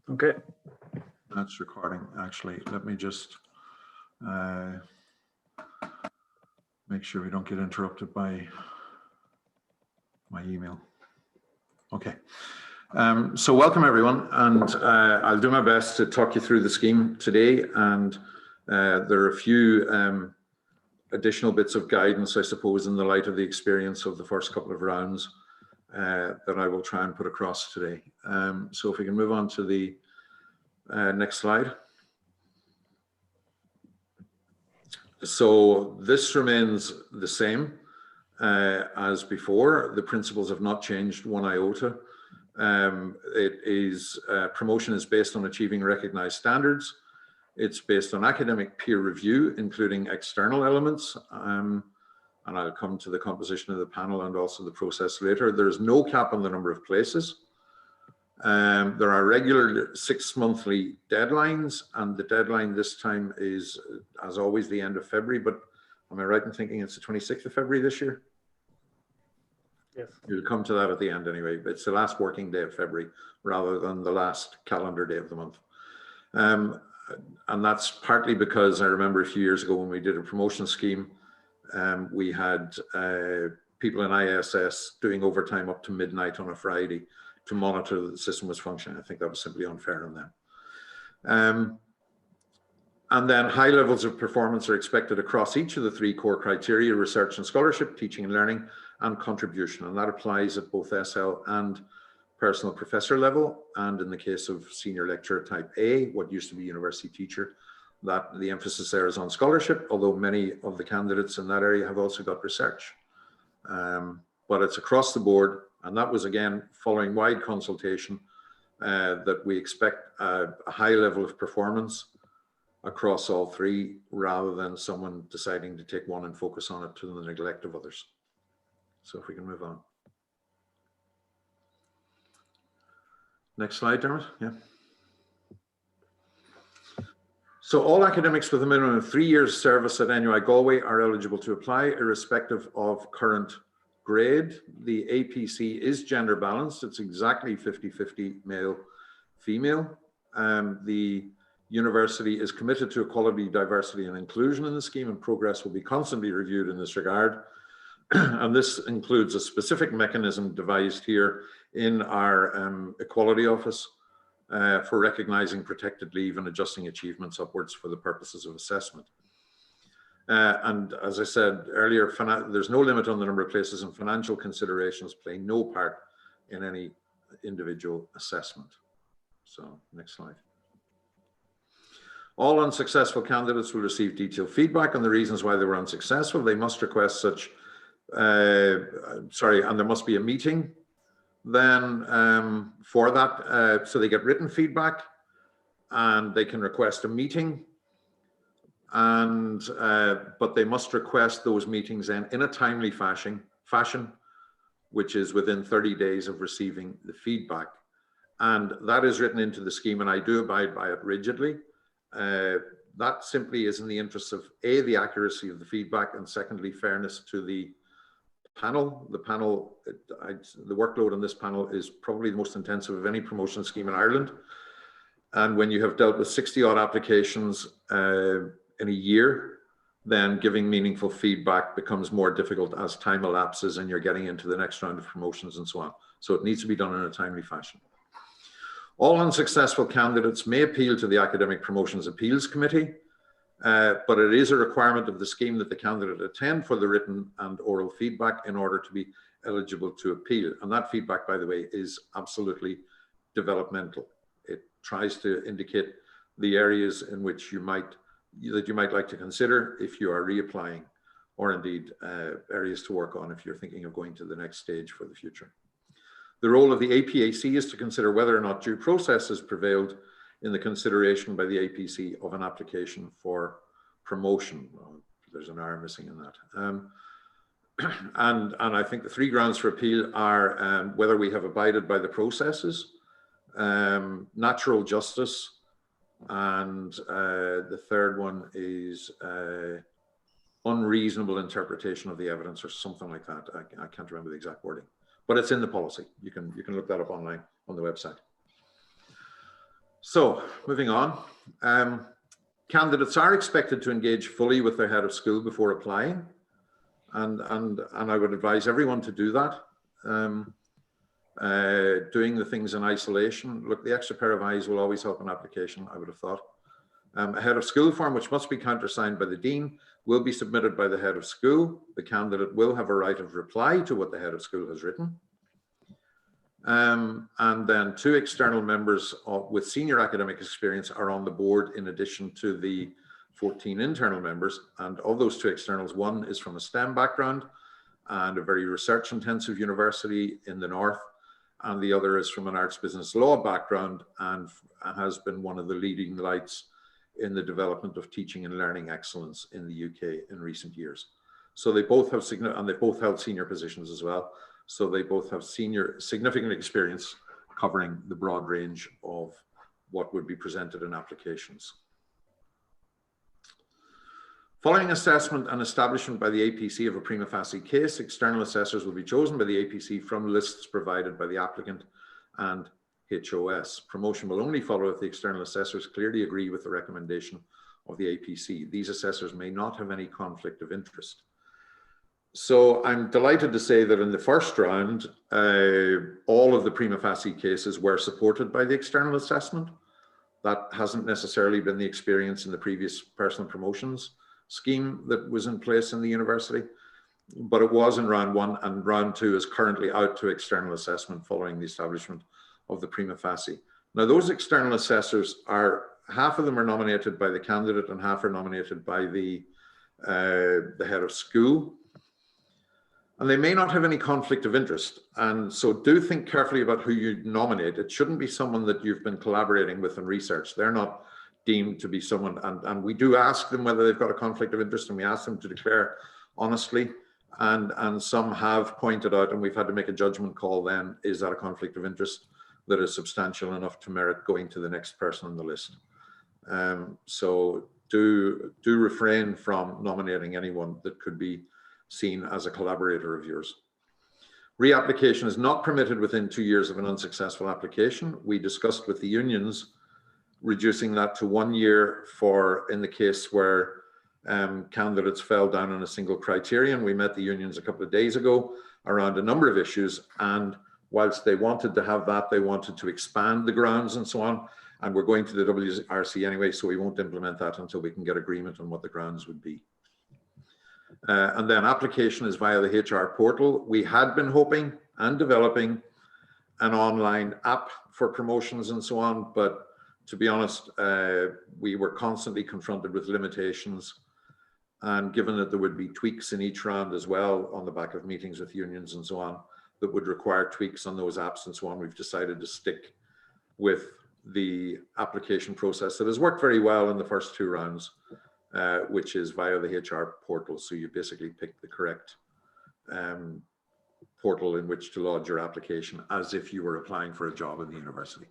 Okay. That's recording, actually. Let me just make sure we don't get interrupted by my email. Okay. So welcome, everyone. And I'll do my best to talk you through the scheme today. And there are a few additional bits of guidance, I suppose, in the light of the experience of the first couple of rounds that I will try and put across today. So if we can move on to the next slide. So this remains the same as before. The principles have not changed one iota. Promotion is based on achieving recognized standards. It's based on academic peer review, including external elements. And I'll come to the composition of the panel and also the process later. There's no cap on the number of places. There are regular 6 monthly deadlines, and the deadline this time is, as always, the end of February. But am I right in thinking it's the 26th of February this year? Yes. You'll come to that at the end anyway. But it's the last working day of February rather than the last calendar day of the month. And that's partly because I remember a few years ago when we did a promotion scheme, we had people in ISS doing overtime up to midnight on a Friday to monitor that the system was functioning. I think that was simply unfair on them. And then high levels of performance are expected across each of the 3 core criteria: research and scholarship, teaching and learning, and contribution. And that applies at both SL and personal professor level. And in the case of senior lecturer type A, what used to be university teacher, that the emphasis there is on scholarship, although many of the candidates in that area have also got research. But it's across the board. And that was, again, following wide consultation, that we expect a high level of performance across all 3, rather than someone deciding to take one and focus on it to the neglect of others. So if we can move on. Next slide, Dermot. Yeah. So all academics with a minimum of 3 years service at NUI Galway are eligible to apply, irrespective of current grade. The APC is gender balanced. It's exactly 50-50 male, female. The university is committed to equality, diversity, and inclusion in the scheme, and progress will be constantly reviewed in this regard. And this includes a specific mechanism devised here in our Equality Office for recognizing protected leave and adjusting achievements upwards for the purposes of assessment. And as I said earlier, there's no limit on the number of places, and financial considerations play no part in any individual assessment. So next slide. All unsuccessful candidates will receive detailed feedback on the reasons why they were unsuccessful. They must request such, and there must be a meeting then for that. So they get written feedback and they can request a meeting. And but they must request those meetings then in a timely fashion, which is within 30 days of receiving the feedback. And that is written into the scheme, and I do abide by it rigidly. That simply is in the interest of A, the accuracy of the feedback, and secondly, fairness to the panel. The panel, the workload on this panel is probably the most intensive of any promotion scheme in Ireland. And when you have dealt with 60 odd applications in a year, then giving meaningful feedback becomes more difficult as time elapses and you're getting into the next round of promotions and so on. So it needs to be done in a timely fashion. All unsuccessful candidates may appeal to the Academic Promotions Appeals Committee, but it is a requirement of the scheme that the candidate attend for the written and oral feedback in order to be eligible to appeal. And that feedback, by the way, is absolutely developmental. It tries to indicate the areas in which you might like to consider if you are reapplying, or indeed areas to work on if you're thinking of going to the next stage for the future. The role of the APAC is to consider whether or not due process has prevailed in the consideration by the APC of an application for promotion. Well, there's an R missing in that. And I think the 3 grounds for appeal are whether we have abided by the processes, natural justice, and the third one is unreasonable interpretation of the evidence or something like that. I can't remember the exact wording. but it's in the policy. You can look that up online on the website. So moving on, candidates are expected to engage fully with their head of school before applying, and I would advise everyone to do that. Doing the things in isolation. Look, the extra pair of eyes will always help an application, I would have thought. A head of school form, which must be countersigned by the dean, will be submitted by the head of school. The candidate will have a right of reply to what the head of school has written. And then 2 external members with senior academic experience are on the board in addition to the 14 internal members. And of those 2 externals, one is from a STEM background and a very research intensive university in the north. And the other is from an arts business law background and has been one of the leading lights in the development of teaching and learning excellence in the UK in recent years. So they both have and they both held senior positions as well. So they both have significant experience covering the broad range of what would be presented in applications. Following assessment and establishment by the APC of a prima facie case, external assessors will be chosen by the APC from lists provided by the applicant and HOS. Promotion will only follow if the external assessors clearly agree with the recommendation of the APC. These assessors may not have any conflict of interest. So I'm delighted to say that in the first round, all of the prima facie cases were supported by the external assessment. That hasn't necessarily been the experience in the previous personal promotions scheme that was in place in the university, but it was in round 1, and round 2 is currently out to external assessment following the establishment of the prima facie. Now, those external assessors are, half of them are nominated by the candidate and half are nominated by the head of school. And they may not have any conflict of interest. And so do think carefully about who you nominate. It shouldn't be someone that you've been collaborating with in research. They're not deemed to be someone, and we do ask them whether they've got a conflict of interest, and we ask them to declare honestly. And some have pointed out, and we've had to make a judgment call then, is that a conflict of interest that is substantial enough to merit going to the next person on the list. So do refrain from nominating anyone that could be seen as a collaborator of yours. Reapplication is not permitted within 2 years of an unsuccessful application. We discussed with the unions reducing that to 1 year for in the case where candidates fell down on a single criterion. We met the unions a couple of days ago around a number of issues, and whilst they wanted to have that, they wanted to expand the grounds and so on, and we're going to the WRC anyway, so we won't implement that until we can get agreement on what the grounds would be. And then application is via the HR portal. We had been hoping and developing an online app for promotions and so on, but to be honest, we were constantly confronted with limitations, and given that there would be tweaks in each round as well on the back of meetings with unions and so on that would require tweaks on those apps and so on, we've decided to stick with the application process that has worked very well in the first 2 rounds, which is via the HR portal. So you basically pick the correct portal in which to lodge your application as if you were applying for a job in the university.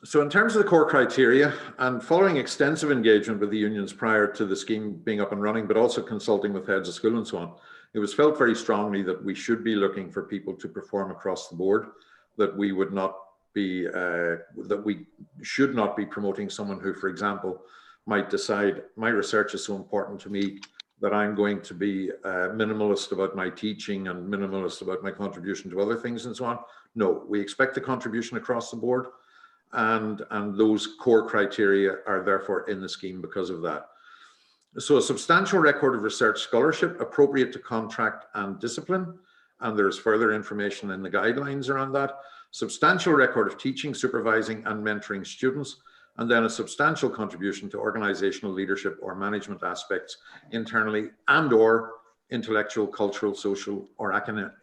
So in terms of the core criteria, and following extensive engagement with the unions prior to the scheme being up and running, but also consulting with heads of school and so on, it was felt very strongly that we should be looking for people to perform across the board, that we would not be, that we should not be promoting someone who, for example, might decide, my research is so important to me that I'm going to be minimalist about my teaching and minimalist about my contribution to other things and so on. No, we expect the contribution across the board, and those core criteria are therefore in the scheme because of that. So a substantial record of research scholarship appropriate to contract and discipline, and there's further information in the guidelines around that. Substantial record of teaching, supervising and mentoring students, and then a substantial contribution to organizational leadership or management aspects internally and or intellectual, cultural, social or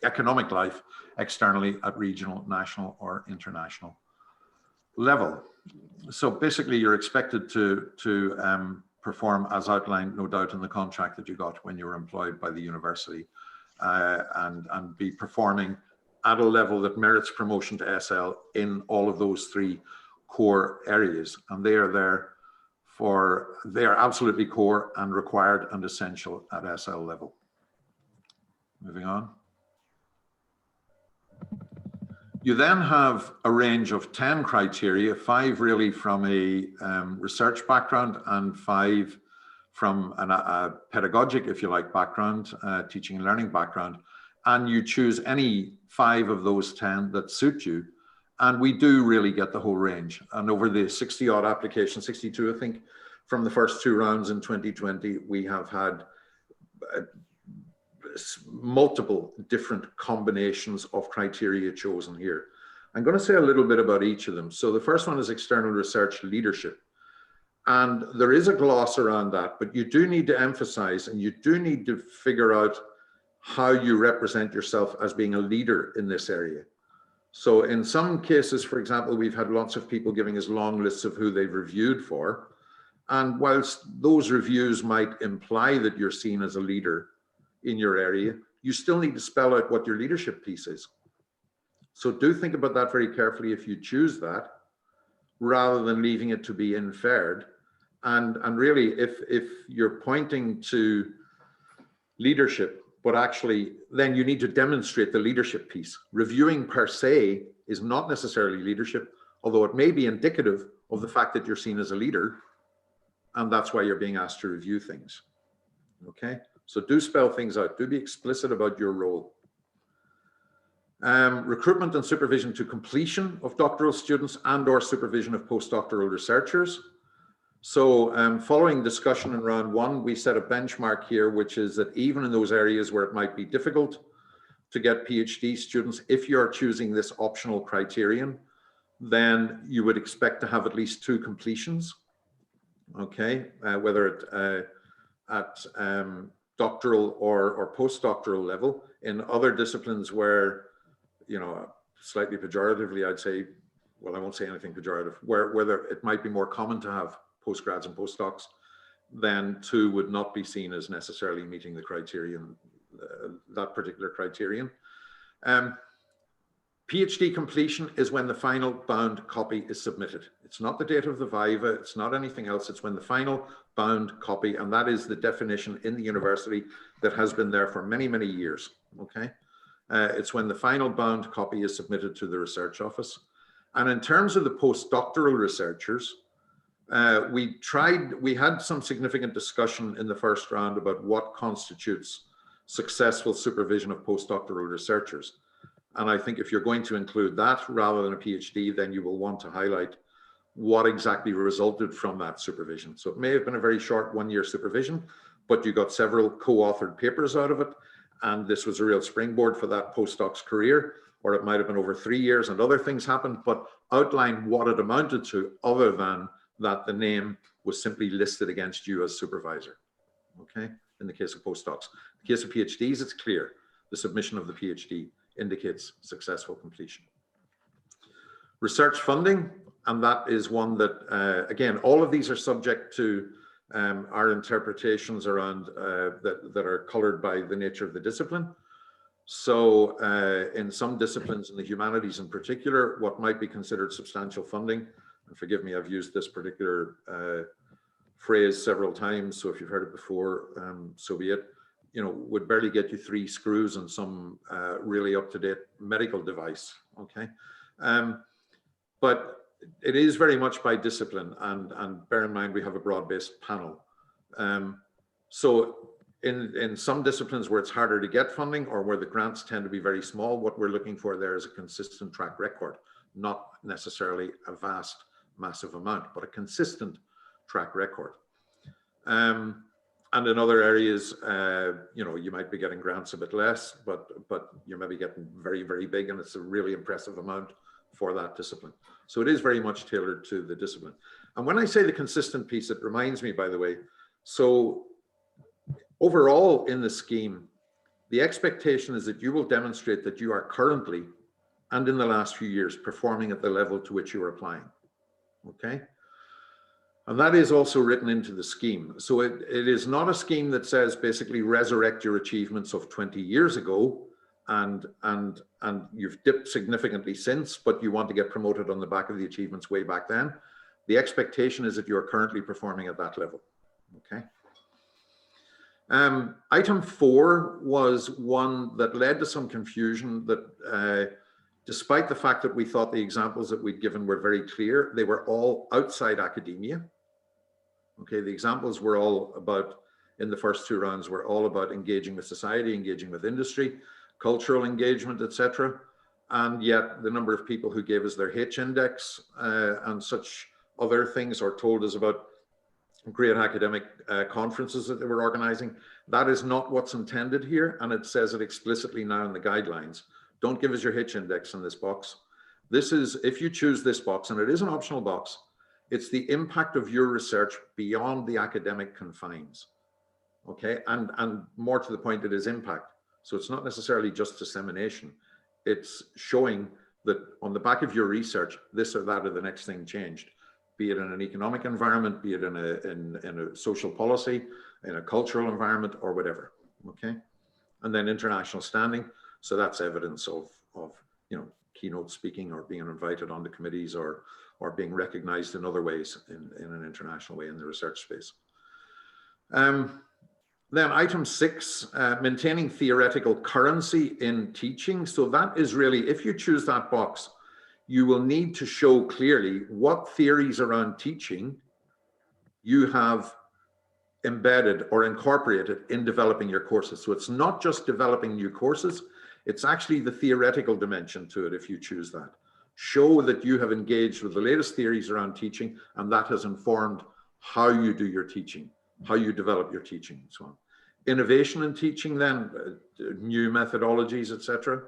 economic life externally at regional, national or international level. So basically you're expected to perform as outlined, no doubt, in the contract that you got when you were employed by the university, and be performing at a level that merits promotion to SL in all of those 3 core areas. And they are there for, they are absolutely core and required and essential at SL level. Moving on. You then have a range of 10 criteria, 5 really from a research background and 5 from a pedagogic, if you like, background, teaching and learning background. And you choose any 5 of those 10 that suit you. And we do really get the whole range. And over the 60 odd applications, 62, I think, from the first 2 rounds in 2020, we have had multiple different combinations of criteria chosen here. I'm going to say a little bit about each of them. So the first one is external research leadership. And there is a gloss around that, but you do need to emphasize and you do need to figure out how you represent yourself as being a leader in this area. So in some cases, for example, we've had lots of people giving us long lists of who they've reviewed for. And whilst those reviews might imply that you're seen as a leader in your area, you still need to spell out what your leadership piece is. So do think about that very carefully if you choose that, rather than leaving it to be inferred. And really, if you're pointing to leadership, but actually then you need to demonstrate the leadership piece. Reviewing per se is not necessarily leadership, although it may be indicative of the fact that you're seen as a leader, and that's why you're being asked to review things. Okay, so do spell things out, do be explicit about your role. Recruitment and supervision to completion of doctoral students and or supervision of postdoctoral researchers. So following discussion in round 1, we set a benchmark here, which is that even in those areas where it might be difficult to get PhD students, if you're choosing this optional criterion, then you would expect to have at least 2 completions. Okay, whether at doctoral or postdoctoral level. In other disciplines where, you know, slightly pejoratively, I'd say, well, I won't say anything pejorative, where it might be more common to have postgrads and postdocs, then 2 would not be seen as necessarily meeting the criterion, that particular criterion. PhD completion is when the final bound copy is submitted. It's not the date of the viva, it's not anything else, it's when the final bound copy, and that is the definition in the university that has been there for many, many years, okay? It's when the final bound copy is submitted to the research office. And in terms of the postdoctoral researchers, we had some significant discussion in the first round about what constitutes successful supervision of postdoctoral researchers. And I think if you're going to include that rather than a PhD, then you will want to highlight what exactly resulted from that supervision. So it may have been a very short 1-year supervision, but you got several co-authored papers out of it. And this was a real springboard for that postdoc's career, or it might have been over 3 years and other things happened, but outline what it amounted to other than that the name was simply listed against you as supervisor, okay? In the case of postdocs. In the case of PhDs, it's clear. The submission of the PhD indicates successful completion. Research funding, and that is one that, again, all of these are subject to our interpretations around that are colored by the nature of the discipline. So in some disciplines, in the humanities in particular, what might be considered substantial funding, and forgive me, I've used this particular phrase several times, so if you've heard it before, so be it, you know, would barely get you 3 screws and some really up-to-date medical device, okay? But it is very much by discipline, and bear in mind we have a broad-based panel. So in some disciplines where it's harder to get funding or where the grants tend to be very small, what we're looking for there is a consistent track record, not necessarily a vast, massive amount, but a consistent track record. And in other areas, you know, you might be getting grants a bit less, but you may be getting very, very big, and it's a really impressive amount for that discipline. So it is very much tailored to the discipline. And when I say the consistent piece, it reminds me, by the way, so overall in the scheme, the expectation is that you will demonstrate that you are currently and in the last few years performing at the level to which you are applying, okay? And that is also written into the scheme. So it is not a scheme that says basically resurrect your achievements of 20 years ago and you've dipped significantly since, but you want to get promoted on the back of the achievements way back then. The expectation is that you're currently performing at that level, okay? Item 4 was one that led to some confusion that despite the fact that we thought the examples that we'd given were very clear, they were all outside academia. Okay, the examples were all about, in the first 2 rounds, were all about engaging with society, engaging with industry, cultural engagement, etc. And yet the number of people who gave us their H index and such other things, or told us about great academic conferences that they were organizing, that is not what's intended here. And it says it explicitly now in the guidelines. Don't give us your H index in this box. This is, if you choose this box, and it is an optional box, it's the impact of your research beyond the academic confines. Okay, and more to the point, it is impact. So it's not necessarily just dissemination. It's showing that on the back of your research, this or that or the next thing changed, be it in an economic environment, be it in a social policy, in a cultural environment, or whatever. Okay, and then international standing. So that's evidence of you know, keynote speaking or being invited onto committees or being recognized in other ways in an international way in the research space. Then item 6, maintaining theoretical currency in teaching. So that is really, if you choose that box, you will need to show clearly what theories around teaching you have embedded or incorporated in developing your courses. So it's not just developing new courses, it's actually the theoretical dimension to it if you choose that. Show that you have engaged with the latest theories around teaching, and that has informed how you do your teaching, how you develop your teaching, and so on. Innovation in teaching then, new methodologies, etc.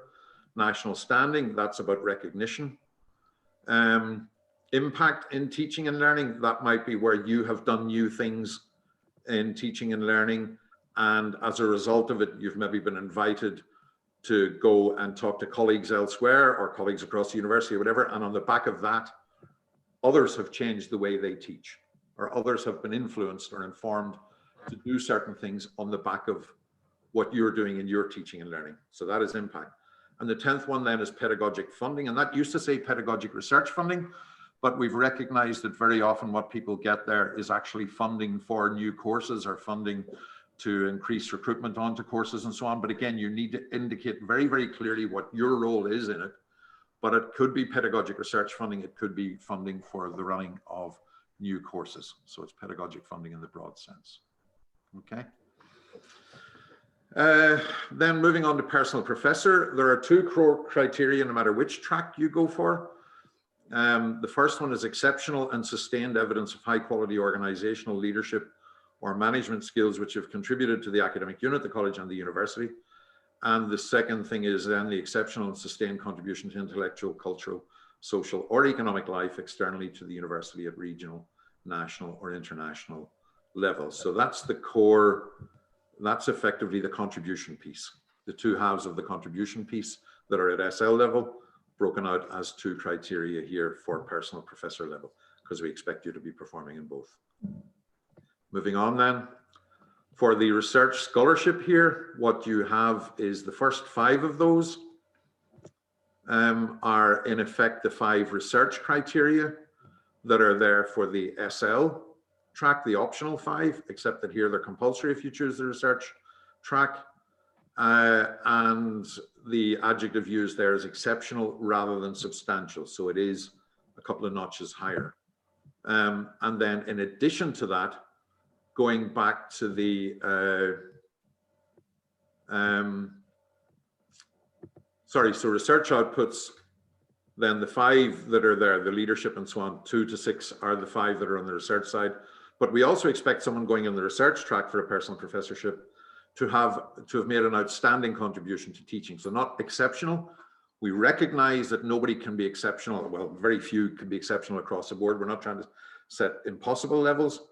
National standing, that's about recognition. Impact in teaching and learning, that might be where you have done new things in teaching and learning, and as a result of it, you've maybe been invited to go and talk to colleagues elsewhere or colleagues across the university or whatever, and on the back of that, others have changed the way they teach, or others have been influenced or informed to do certain things on the back of what you're doing in your teaching and learning. So that is impact. And the 10th one then is pedagogic funding, and that used to say pedagogic research funding, but we've recognized that very often what people get there is actually funding for new courses or funding to increase recruitment onto courses and so on. But again, you need to indicate very, very clearly what your role is in it. But it could be pedagogic research funding, it could be funding for the running of new courses. So it's pedagogic funding in the broad sense. Okay. Then moving on to personal professor, there are 2 core criteria no matter which track you go for. The first one is exceptional and sustained evidence of high quality organizational leadership or management skills which have contributed to the academic unit, the college and the university. And the second thing is then the exceptional and sustained contribution to intellectual, cultural, social or economic life externally to the university at regional, national or international levels. So that's the core, that's effectively the contribution piece, the 2 halves of the contribution piece that are at SL level, broken out as 2 criteria here for personal professor level, because we expect you to be performing in both. Moving on then, for the research scholarship here, what you have is the first 5 of those are in effect the 5 research criteria that are there for the SL track, the optional 5, except that here they're compulsory if you choose the research track. And the adjective used there is exceptional rather than substantial. So it is a couple of notches higher. And then in addition to that, going back to the, so research outputs, then the 5 that are there, the leadership and so on, 2 to 6 are the 5 that are on the research side. But we also expect someone going in the research track for a personal professorship to have made an outstanding contribution to teaching. So not exceptional. We recognize that nobody can be exceptional. Well, very few can be exceptional across the board. We're not trying to set impossible levels,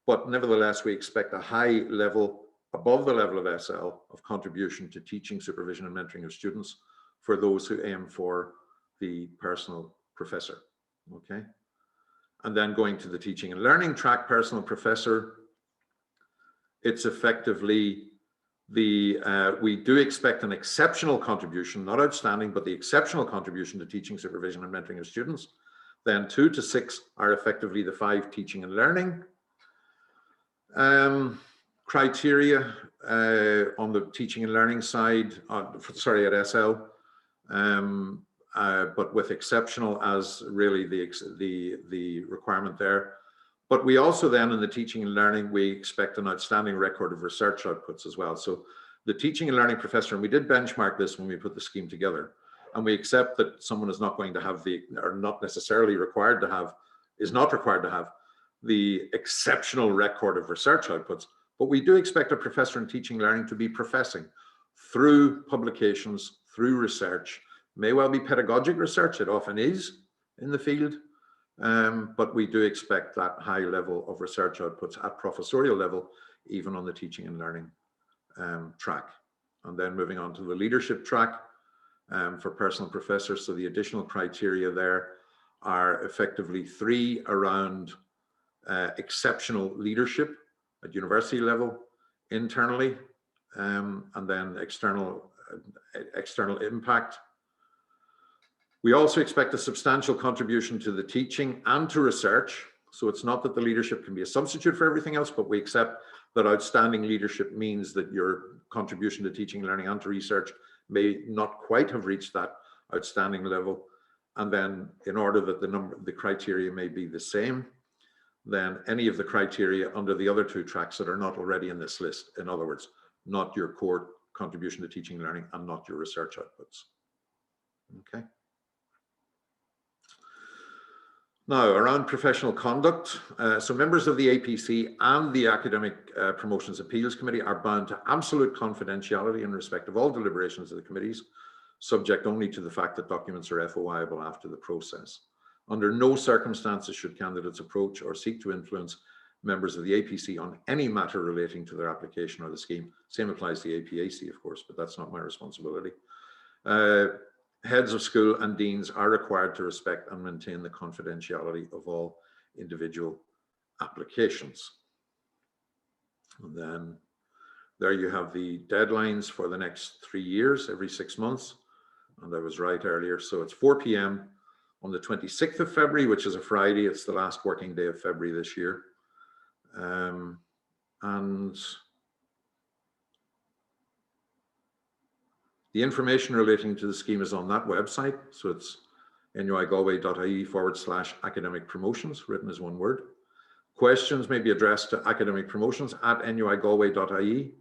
but nevertheless, we expect a high level above the level of SL of contribution to teaching, supervision and mentoring of students for those who aim for the personal professor. Okay. And then going to the teaching and learning track, personal professor, it's effectively the, we do expect an exceptional contribution, not outstanding, but the exceptional contribution to teaching, supervision and mentoring of students. Then 2 to 6 are effectively the 5 teaching and learning. criteria on the teaching and learning side, sorry, at SL, but with exceptional as really the requirement there. But we also then in the teaching and learning, we expect an outstanding record of research outputs as well. So the teaching and learning professor, and we did benchmark this when we put the scheme together, and we accept that someone is not going to have or not necessarily required to have, is not required to have the exceptional record of research outputs, but we do expect a professor in teaching and learning to be professing through publications, through research, may well be pedagogic research, it often is in the field, but we do expect that high level of research outputs at professorial level, even on the teaching and learning track. And then moving on to the leadership track for personal professors. So the additional criteria there are effectively 3 around exceptional leadership at university level, internally, and then external impact. We also expect a substantial contribution to the teaching and to research. So it's not that the leadership can be a substitute for everything else, but we accept that outstanding leadership means that your contribution to teaching, learning, and to research may not quite have reached that outstanding level. And then in order that the criteria may be the same, then any of the criteria under the other 2 tracks that are not already in this list, in other words, not your core contribution to teaching, learning, and not your research outputs. Okay. Now, around professional conduct, so members of the APC and the Academic Promotions Appeals Committee are bound to absolute confidentiality in respect of all deliberations of the committees, subject only to the fact that documents are FOIable after the process. Under no circumstances should candidates approach or seek to influence members of the APC on any matter relating to their application or the scheme. Same applies to the APAC, of course, but that's not my responsibility. Heads of school and deans are required to respect and maintain the confidentiality of all individual applications. And then there you have the deadlines for the next 3 years, every 6 months. And I was right earlier. So it's 4 p.m. on the 26th of February, which is a Friday. It's the last working day of February this year. And the information relating to the scheme is on that website. So it's nuigalway.ie/academic promotions, written as one word. Questions may be addressed to academic promotions at nuigalway.ie,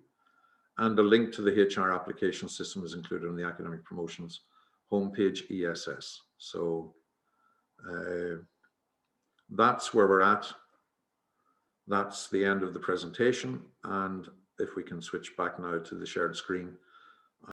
and a link to the HR application system is included on the academic promotions homepage ESS. So that's where we're at. That's the end of the presentation. And if we can switch back now to the shared screen.